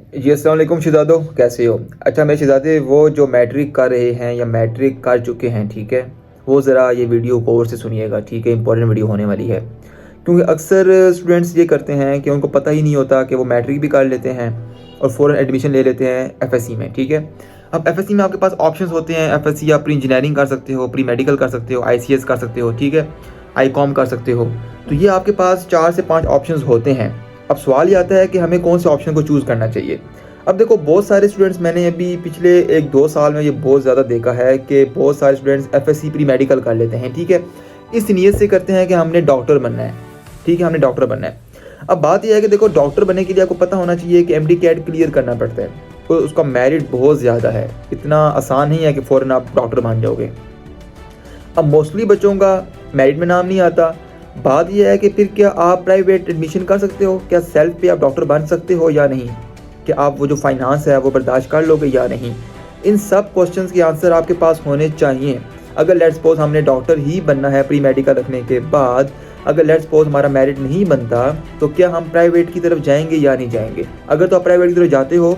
जी अस्सलाम वालेकुम शहज़ादो, कैसे हो? अच्छा मेरे शहज़ादे, वो जो मैट्रिक कर रहे हैं या मैट्रिक कर चुके हैं, ठीक है, वो ज़रा ये वीडियो गौर से सुनिएगा, ठीक है, इंपॉर्टेंट वीडियो होने वाली है। क्योंकि अक्सर स्टूडेंट्स ये करते हैं कि उनको पता ही नहीं होता कि वो मैट्रिक भी कर लेते हैं और फ़ौरन एडमिशन ले लेते हैं एफएससी में, ठीक है। अब एफएससी में आपके पास ऑप्शंस होते हैं। एफएससी आप प्री इंजीनियरिंग कर सकते हो, प्री मेडिकल कर सकते हो, आईसीएस कर सकते हो, ठीक है, आईकॉम कर सकते हो। तो ये आपके पास 4 से 5 ऑप्शंस होते हैं। अब सवाल ये आता है कि हमें कौन से ऑप्शन को चूज़ करना चाहिए। अब देखो, बहुत सारे स्टूडेंट्स, मैंने अभी पिछले 1-2 साल में ये बहुत ज़्यादा देखा है कि बहुत सारे स्टूडेंट्स एफएससी प्री मेडिकल कर लेते हैं, ठीक है, इस नीयत से करते हैं कि हमने डॉक्टर बनना है, ठीक है, हमने डॉक्टर बनना है। अब बात यह है कि देखो, डॉक्टर बनने के लिए आपको पता होना चाहिए कि एमडी कैट क्लियर करना पड़ता है, तो उसका मेरिट बहुत ज़्यादा है, इतना आसान नहीं है कि फ़ौरन आप डॉक्टर बन जाओगे। अब मोस्टली बच्चों का मेरिट में नाम नहीं आता। बात यह है कि फिर क्या आप प्राइवेट एडमिशन कर सकते हो? क्या सेल्फ पे आप डॉक्टर बन सकते हो या नहीं? कि आप वो जो फाइनेंस है वो बर्दाश्त कर लोगे या नहीं? इन सब क्वेश्चंस के आंसर आपके पास होने चाहिए। अगर लेट्स सपोज हमने डॉक्टर ही बनना है प्री मेडिकल रखने के बाद, अगर लेट्स सपोज हमारा मेरिट नहीं बनता, तो क्या हम प्राइवेट की तरफ जाएंगे या नहीं जाएंगे? अगर तो आप प्राइवेट की तरफ जाते हो,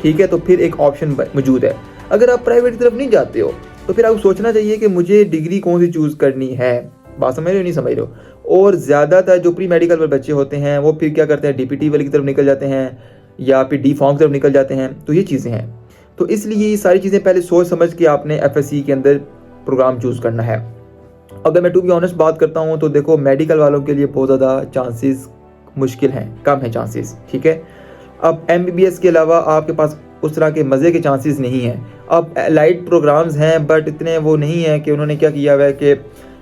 ठीक है, तो फिर एक ऑप्शन मौजूद है। अगर आप प्राइवेट की तरफ नहीं जाते हो, तो फिर आपको सोचना चाहिए कि मुझे डिग्री कौन सी चूज़ करनी है। बात समझ रहे हो नहीं समझ रहे हो? और ज़्यादातर जो प्री मेडिकल पर बच्चे होते हैं वो फिर क्या करते हैं, डीपीटी वाली की तरफ निकल जाते हैं या फिर डी फॉर्म की तरफ निकल जाते हैं। तो ये चीज़ें हैं। तो इसलिए ये सारी चीज़ें पहले सोच समझ के आपने एफएससी के अंदर प्रोग्राम चूज़ करना है। अगर मैं टू बी ऑनेस्ट बात करता हूँ तो देखो, मेडिकल वालों के लिए बहुत ज़्यादा चांसेस मुश्किल हैं, कम है चांसेस, ठीक है। अब एमबीबीएस के अलावा आपके पास उस तरह के मज़े के चांसेस नहीं हैं। अब लाइट प्रोग्राम्स हैं बट इतने वो नहीं है कि उन्होंने क्या किया हुआ है कि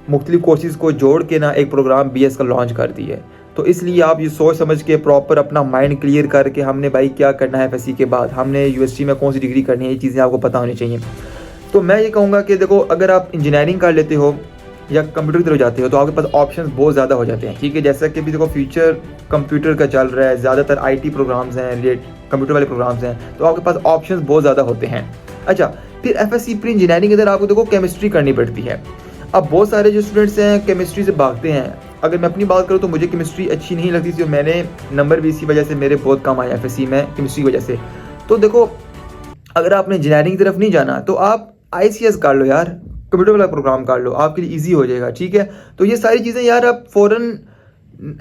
मुख्तलिफ कोर्सेज़ को जोड़ के ना एक प्रोग्राम बीएस का लॉन्च कर दिया है। तो इसलिए आप ये सोच समझ के प्रॉपर अपना माइंड क्लियर करके हमने भाई क्या करना है एफएससी के बाद, हमने यूनिवर्सिटी में कौन सी डिग्री करनी है, ये चीज़ें आपको पता होनी चाहिए। तो मैं ये कहूँगा कि देखो, अगर आप इंजीनियरिंग कर लेते हो या कंप्यूटर की तरफ जाते हो तो आपके पास ऑप्शंस बहुत ज़्यादा हो जाते हैं, ठीक है। जैसा कि अभी देखो फ्यूचर कंप्यूटर का चल रहा है, ज़्यादातर आईटी प्रोग्राम्स हैं, कंप्यूटर वाले प्रोग्राम्स हैं, तो आपके पास ऑप्शंस बहुत ज़्यादा होते हैं। अच्छा, फिर एफएससी प्री इंजीनियरिंग के अंदर आपको देखो केमिस्ट्री करनी पड़ती है। अब बहुत सारे जो स्टूडेंट्स हैं केमिस्ट्री से भागते हैं। अगर मैं अपनी बात करूँ तो मुझे केमिस्ट्री अच्छी नहीं लगती थी और मैंने नंबर भी इसी वजह से मेरे बहुत कम आए एफएससी में केमिस्ट्री की वजह से। तो देखो, अगर आपने इंजीनियरिंग की तरफ नहीं जाना तो आप आईसीएस कर लो यार, कंप्यूटर वाला प्रोग्राम कर लो, आपके लिए इजी हो जाएगा, ठीक है। तो ये सारी चीज़ें यार आप फ़ौरन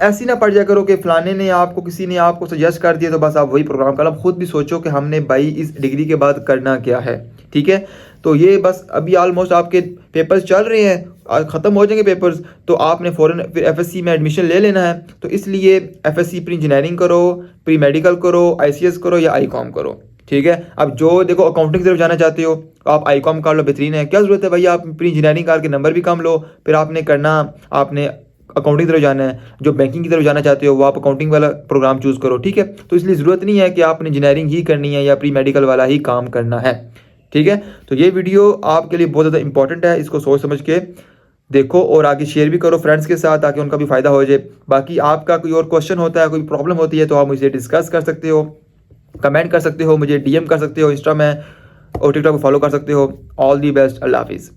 ऐसी ना पड़ जाया करो कि फ़लाने ने आपको, किसी ने आपको सजेस्ट कर दिया तो बस आप वही प्रोग्राम कर लो। आप खुद भी सोचो कि हमने भाई इस डिग्री के बाद करना क्या है, ठीक है। तो ये बस अभी ऑलमोस्ट आपके पेपर्स चल रहे हैं, ख़त्म हो जाएंगे पेपर्स, तो आपने फ़ौरन फिर एफएससी में एडमिशन ले लेना है। तो इसलिए एफएससी प्री इंजीनियरिंग करो, प्री मेडिकल करो, आईसीएस करो या आईकॉम करो, ठीक है। अब जो देखो अकाउंटिंग की तरफ जाना चाहते हो तो आप आईकॉम कर लो, बेहतरीन है। क्या ज़रूरत है भाई आप प्री इंजीनियरिंग करके नंबर भी कम लो, फिर आपने करना, आपने अकाउंटिंग की तरफ जाना है। जो बैंकिंग की तरफ जाना चाहते हो वो आप अकाउंटिंग वाला प्रोग्राम चूज़ करो, ठीक है। तो इसलिए ज़रूरत नहीं है कि आपने इंजीनियरिंग ही करनी है या प्री मेडिकल वाला ही काम करना है, ठीक है। तो ये वीडियो आपके लिए बहुत ज़्यादा इंपॉर्टेंट है, इसको सोच समझ के देखो और आगे शेयर भी करो फ्रेंड्स के साथ ताकि उनका भी फ़ायदा हो जाए। बाकी आपका कोई और क्वेश्चन होता है, कोई प्रॉब्लम होती है तो आप मुझे डिस्कस कर सकते हो, कमेंट कर सकते हो, मुझे डीएम कर सकते हो इंस्टा में और टिकटॉक को फॉलो कर सकते हो। ऑल दी बेस्ट, अल्लाह हाफिज़।